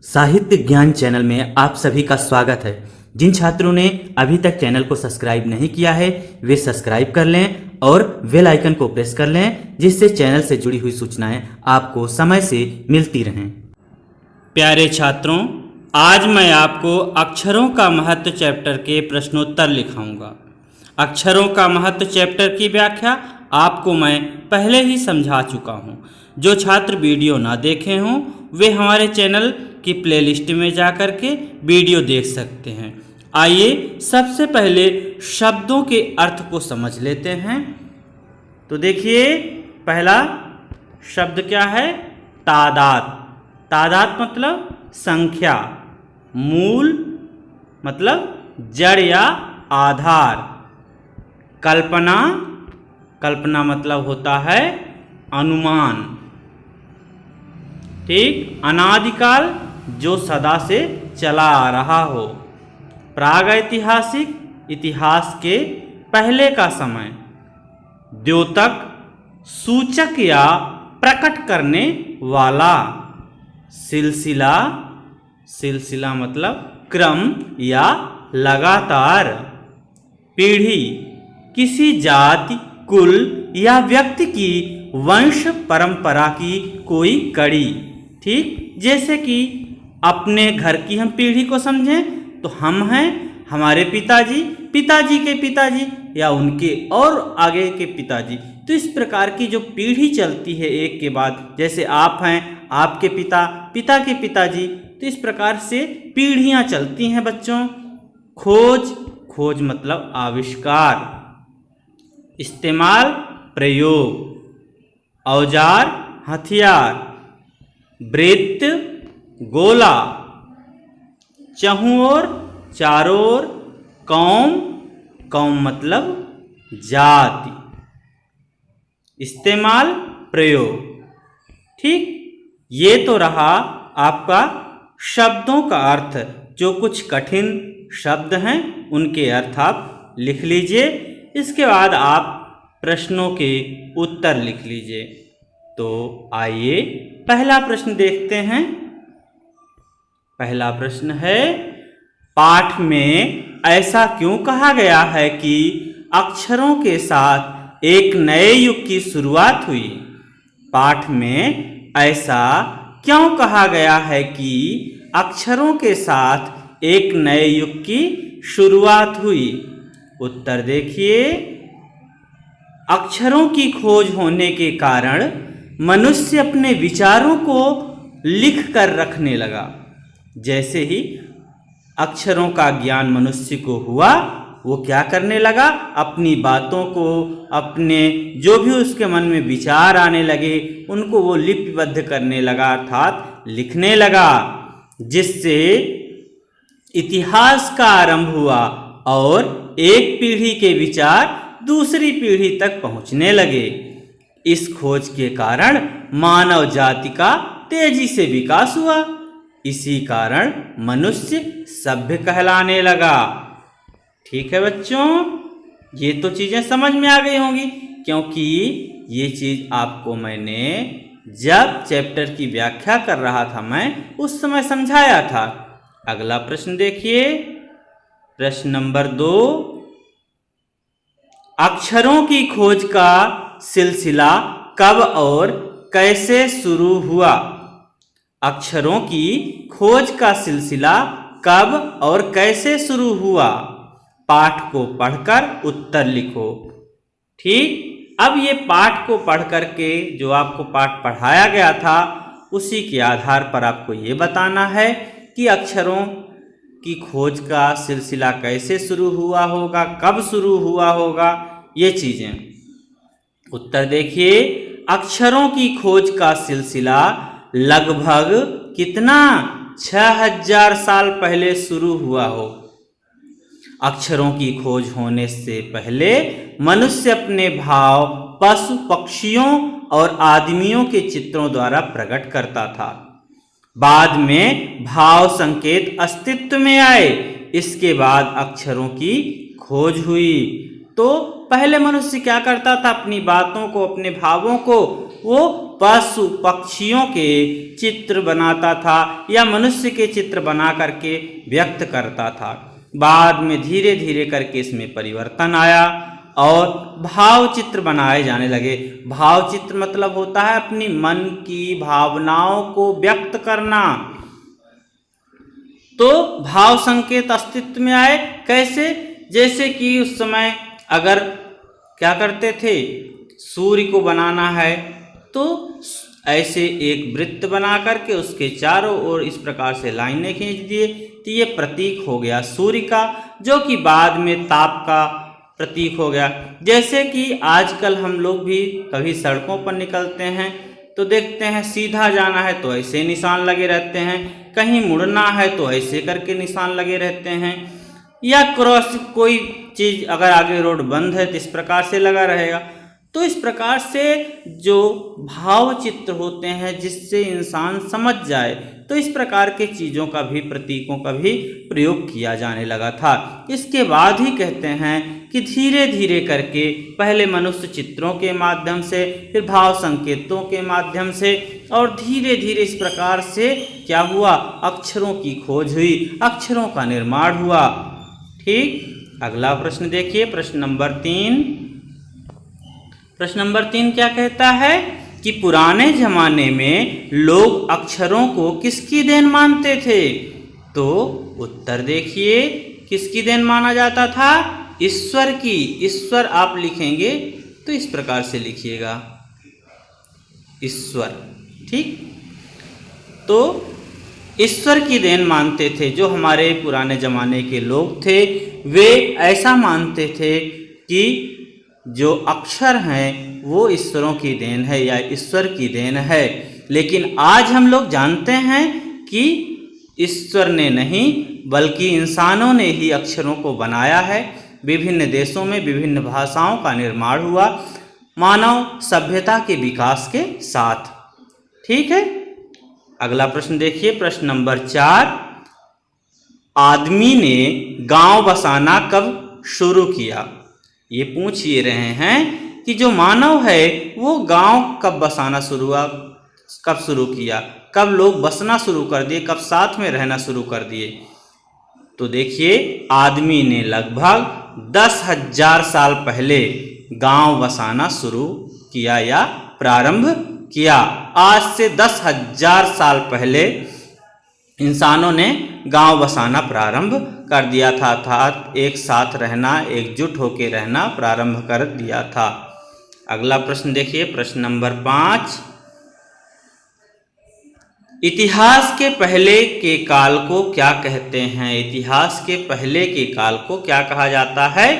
साहित्य ज्ञान चैनल में आप सभी का स्वागत है। जिन छात्रों ने अभी तक चैनल को सब्सक्राइब नहीं किया है वे सब्सक्राइब कर लें और बेल आइकन को प्रेस कर लें, जिससे चैनल से जुड़ी हुई सूचनाएं आपको समय से मिलती रहें। प्यारे छात्रों, आज मैं आपको अक्षरों का महत्व चैप्टर के प्रश्नोत्तर लिखाऊंगा। अक्षरों का महत्व चैप्टर की व्याख्या आपको मैं पहले ही समझा चुका हूं। जो छात्र वीडियो ना देखे हों वे हमारे चैनल की प्लेलिस्ट में जाकर के वीडियो देख सकते हैं। आइए सबसे पहले शब्दों के अर्थ को समझ लेते हैं। तो देखिए, पहला शब्द क्या है? तादाद। तादाद मतलब संख्या। मूल मतलब जड़ या आधार। कल्पना, कल्पना मतलब होता है अनुमान। ठीक। अनादिकाल, जो सदा से चला आ रहा हो। प्रागैतिहासिक, इतिहास के पहले का समय। द्योतक, सूचक या प्रकट करने वाला। सिलसिला, सिलसिला मतलब क्रम या लगातार। पीढ़ी, किसी जाति, कुल या व्यक्ति की वंश परंपरा की कोई कड़ी। ठीक। जैसे कि अपने घर की हम पीढ़ी को समझें तो हम हैं, हमारे पिताजी, पिताजी के पिताजी या उनके और आगे के पिताजी। तो इस प्रकार की जो पीढ़ी चलती है एक के बाद, जैसे आप हैं, आपके पिता, पिता के पिताजी, तो इस प्रकार से पीढ़ियां चलती हैं बच्चों। खोज, खोज मतलब आविष्कार। इस्तेमाल, प्रयोग। औजार, हथियार। वृत्त, गोला। चहुं ओर, चारों ओर। कौम, कौम मतलब जाति। इस्तेमाल, प्रयोग। ठीक। ये तो रहा आपका शब्दों का अर्थ। जो कुछ कठिन शब्द हैं उनके अर्थ आप लिख लीजिए। इसके बाद आप प्रश्नों के उत्तर लिख लीजिए। तो आइए पहला प्रश्न देखते हैं। पहला प्रश्न है, पाठ में ऐसा क्यों कहा गया है कि अक्षरों के साथ एक नए युग की शुरुआत हुई? पाठ में ऐसा क्यों कहा गया है कि अक्षरों के साथ एक नए युग की शुरुआत हुई? उत्तर देखिए। अक्षरों की खोज होने के कारण मनुष्य अपने विचारों को लिख कर रखने लगा। जैसे ही अक्षरों का ज्ञान मनुष्य को हुआ, वो क्या करने लगा? अपनी बातों को, अपने जो भी उसके मन में विचार आने लगे उनको वो लिपिबद्ध करने लगा, अर्थात लिखने लगा, जिससे इतिहास का आरंभ हुआ और एक पीढ़ी के विचार दूसरी पीढ़ी तक पहुंचने लगे। इस खोज के कारण मानव जाति का तेजी से विकास हुआ। इसी कारण मनुष्य सभ्य कहलाने लगा। ठीक है बच्चों, ये तो चीजें समझ में आ गई होंगी, क्योंकि ये चीज आपको मैंने जब चैप्टर की व्याख्या कर रहा था मैं उस समय समझाया था। अगला प्रश्न देखिए, प्रश्न नंबर 2। अक्षरों की खोज का सिलसिला कब और कैसे शुरू हुआ? अक्षरों की खोज का सिलसिला कब और कैसे शुरू हुआ? पाठ को पढ़कर उत्तर लिखो। ठीक। अब ये पाठ को पढ़ करके जो आपको पाठ पढ़ाया गया था उसी के आधार पर आपको ये बताना है कि अक्षरों की खोज का सिलसिला कैसे शुरू हुआ होगा, कब शुरू हुआ होगा, ये चीजें। उत्तर देखिए। अक्षरों की खोज का सिलसिला लगभग कितना? 6000 साल पहले शुरू हुआ हो। अक्षरों की खोज होने से पहले मनुष्य अपने भाव पशु पक्षियों और आदमियों के चित्रों द्वारा प्रकट करता था। बाद में भाव संकेत अस्तित्व में आए। इसके बाद अक्षरों की खोज हुई। तो पहले मनुष्य क्या करता था, अपनी बातों को, अपने भावों को वो पशु पक्षियों के चित्र बनाता था या मनुष्य के चित्र बना करके व्यक्त करता था। बाद में धीरे धीरे करके इसमें परिवर्तन आया और भाव चित्र बनाए जाने लगे। भाव चित्र मतलब होता है अपनी मन की भावनाओं को व्यक्त करना। तो भाव संकेत अस्तित्व में आए। कैसे? जैसे कि उस समय अगर क्या करते थे, सूर्य को बनाना है तो ऐसे एक वृत्त बना करके उसके चारों ओर इस प्रकार से लाइनें खींच दिए, तो ये प्रतीक हो गया सूर्य का, जो कि बाद में ताप का प्रतीक हो गया। जैसे कि आजकल हम लोग भी कभी सड़कों पर निकलते हैं तो देखते हैं, सीधा जाना है तो ऐसे निशान लगे रहते हैं, कहीं मुड़ना है तो ऐसे करके निशान लगे रहते हैं, या क्रॉस कोई चीज़ अगर आगे रोड बंद है तो इस प्रकार से लगा रहेगा। तो इस प्रकार से जो भाव चित्र होते हैं जिससे इंसान समझ जाए, तो इस प्रकार के चीज़ों का भी, प्रतीकों का भी प्रयोग किया जाने लगा था। इसके बाद ही कहते हैं कि धीरे धीरे करके पहले मनुष्य चित्रों के माध्यम से, फिर भाव संकेतों के माध्यम से, और धीरे धीरे इस प्रकार से क्या हुआ, अक्षरों की खोज हुई, अक्षरों का निर्माण हुआ। ठीक, अगला प्रश्न देखिए, प्रश्न नंबर 3। प्रश्न नंबर 3 क्या कहता है कि पुराने जमाने में लोग अक्षरों को किसकी देन मानते थे? तो उत्तर देखिए, किसकी देन माना जाता था? ईश्वर की। ईश्वर आप लिखेंगे तो इस प्रकार से लिखिएगा, ईश्वर। ठीक, तो ईश्वर की देन मानते थे। जो हमारे पुराने जमाने के लोग थे वे ऐसा मानते थे कि जो अक्षर हैं वो ईश्वरों की देन है या ईश्वर की देन है। लेकिन आज हम लोग जानते हैं कि ईश्वर ने नहीं बल्कि इंसानों ने ही अक्षरों को बनाया है। विभिन्न देशों में विभिन्न भाषाओं का निर्माण हुआ मानव सभ्यता के विकास के साथ। ठीक है, अगला प्रश्न देखिए, प्रश्न नंबर 4। आदमी ने गांव बसाना कब शुरू किया? ये पूछ ये रहे हैं कि जो मानव है वो गांव कब बसाना शुरू हुआ, कब शुरू किया, कब लोग बसना शुरू कर दिए, कब साथ में रहना शुरू कर दिए? तो देखिए, आदमी ने लगभग 10,000 साल पहले गांव बसाना शुरू किया या प्रारंभ किया। आज से 10,000 साल पहले इंसानों ने गांव बसाना प्रारंभ कर दिया था, अर्थात एक साथ रहना, एकजुट होकर रहना प्रारंभ कर दिया था। अगला प्रश्न देखिए, प्रश्न नंबर 5। इतिहास के पहले के काल को क्या कहते हैं? इतिहास के पहले के काल को क्या कहा जाता है?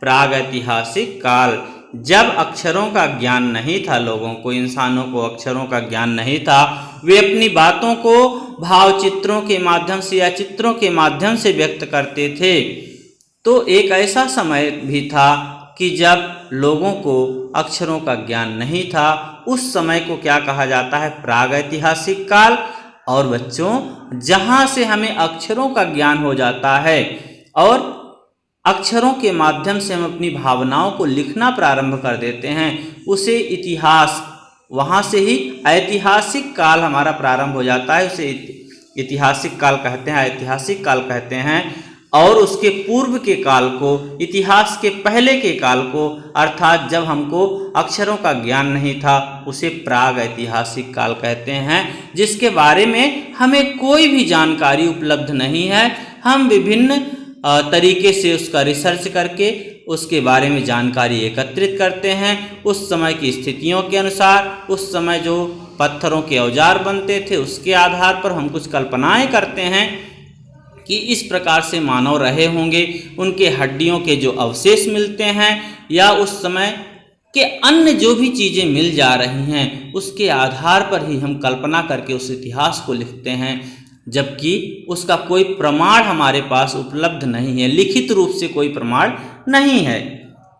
प्रागैतिहासिक काल। जब अक्षरों का ज्ञान नहीं था लोगों को, इंसानों को अक्षरों का ज्ञान नहीं था, वे अपनी बातों को भाव चित्रों के माध्यम से या चित्रों के माध्यम से व्यक्त करते थे। तो एक ऐसा समय भी था कि जब लोगों को अक्षरों का ज्ञान नहीं था। उस समय को क्या कहा जाता है? प्रागैतिहासिक काल। और बच्चों, जहाँ से हमें अक्षरों का ज्ञान हो जाता है और अक्षरों के माध्यम से हम अपनी भावनाओं को लिखना प्रारंभ कर देते हैं, उसे इतिहास, वहाँ से ही ऐतिहासिक काल हमारा प्रारंभ हो जाता है। उसे ऐतिहासिक काल कहते हैं, ऐतिहासिक काल कहते हैं। और उसके पूर्व के काल को, इतिहास के पहले के काल को, अर्थात जब हमको अक्षरों का ज्ञान नहीं था, उसे प्राग ऐतिहासिक काल कहते हैं, जिसके बारे में हमें कोई भी जानकारी उपलब्ध नहीं है। हम विभिन्न तरीके से उसका रिसर्च करके उसके बारे में जानकारी एकत्रित करते हैं। उस समय की स्थितियों के अनुसार, उस समय जो पत्थरों के औजार बनते थे उसके आधार पर हम कुछ कल्पनाएं करते हैं कि इस प्रकार से मानव रहे होंगे। उनके हड्डियों के जो अवशेष मिलते हैं या उस समय के अन्य जो भी चीज़ें मिल जा रही हैं, उसके आधार पर ही हम कल्पना करके उस इतिहास को लिखते हैं, जबकि उसका कोई प्रमाण हमारे पास उपलब्ध नहीं है, लिखित रूप से कोई प्रमाण नहीं है।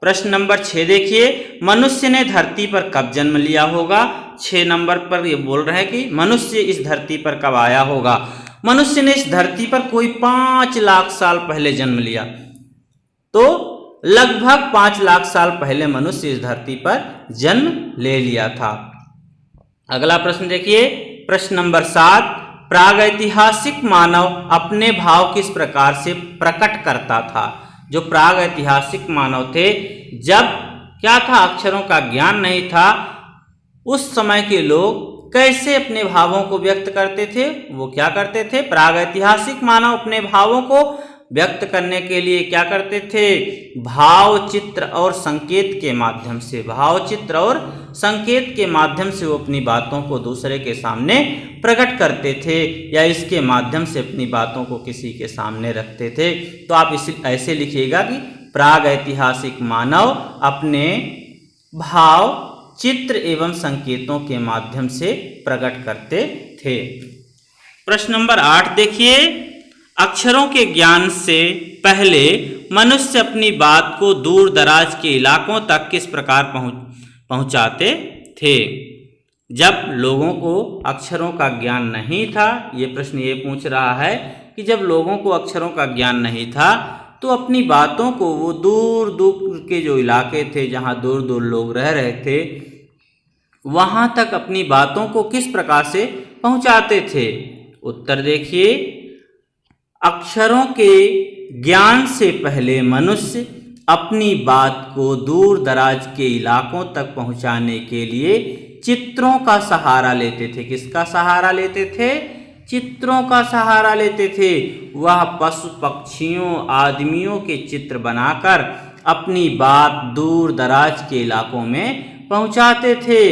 प्रश्न नंबर 6 देखिए, मनुष्य ने धरती पर कब जन्म लिया होगा? 6 नंबर पर ये बोल रहे हैं कि मनुष्य इस धरती पर कब आया होगा। मनुष्य ने इस धरती पर कोई 5 लाख साल पहले जन्म लिया। तो लगभग 5 लाख साल पहले मनुष्य इस धरती पर जन्म ले लिया था। अगला प्रश्न देखिए, प्रश्न नंबर 7, प्रागैतिहासिक मानव अपने भाव किस प्रकार से प्रकट करता था? जो प्रागैतिहासिक मानव थे, जब क्या था, अक्षरों का ज्ञान नहीं था, उस समय के लोग कैसे अपने भावों को व्यक्त करते थे? वो क्या करते थे? प्रागैतिहासिक मानव अपने भावों को व्यक्त करने के लिए क्या करते थे? भाव, चित्र और संकेत के माध्यम से, भाव, चित्र और संकेत के माध्यम से वो अपनी बातों को दूसरे के सामने प्रकट करते थे, या इसके माध्यम से अपनी बातों को किसी के सामने रखते थे। तो आप इसे ऐसे लिखिएगा कि प्रागैतिहासिक मानव अपने भाव, चित्र एवं संकेतों के माध्यम से प्रकट करते थे। प्रश्न नंबर 8 देखिए, अक्षरों के ज्ञान से पहले मनुष्य अपनी बात को दूर दराज के इलाकों तक किस प्रकार पहुंचाते थे? जब लोगों को अक्षरों का ज्ञान नहीं था, ये प्रश्न ये पूछ रहा है कि जब लोगों को अक्षरों का ज्ञान नहीं था तो अपनी बातों को वो दूर दूर के जो इलाके थे, जहाँ दूर दूर लोग रह रहे थे, वहाँ तक अपनी बातों को किस प्रकार से पहुँचाते थे? उत्तर देखिए, अक्षरों के ज्ञान से पहले मनुष्य अपनी बात को दूर दराज के इलाकों तक पहुँचाने के लिए चित्रों का सहारा लेते थे। किसका सहारा लेते थे? चित्रों का सहारा लेते थे। वह पशु पक्षियों, आदमियों के चित्र बनाकर अपनी बात दूर दराज के इलाकों में पहुंचाते थे।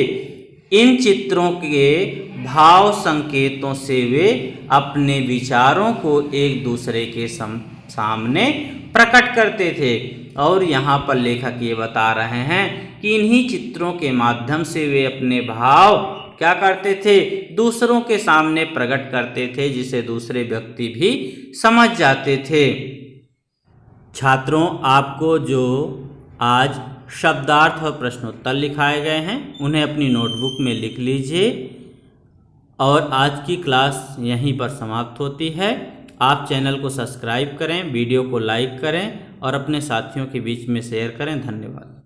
इन चित्रों के भाव संकेतों से वे अपने विचारों को एक दूसरे के सामने प्रकट करते थे। और यहाँ पर लेखक ये बता रहे हैं कि इन्हीं चित्रों के माध्यम से वे अपने भाव क्या करते थे? दूसरों के सामने प्रकट करते थे, जिसे दूसरे व्यक्ति भी समझ जाते थे। छात्रों, आपको जो आज शब्दार्थ और प्रश्नोत्तर लिखाए गए हैं, उन्हें अपनी नोटबुक में लिख लीजिए। और आज की क्लास यहीं पर समाप्त होती है। आप चैनल को सब्सक्राइब करें, वीडियो को लाइक करें और अपने साथियों के बीच में शेयर करें। धन्यवाद।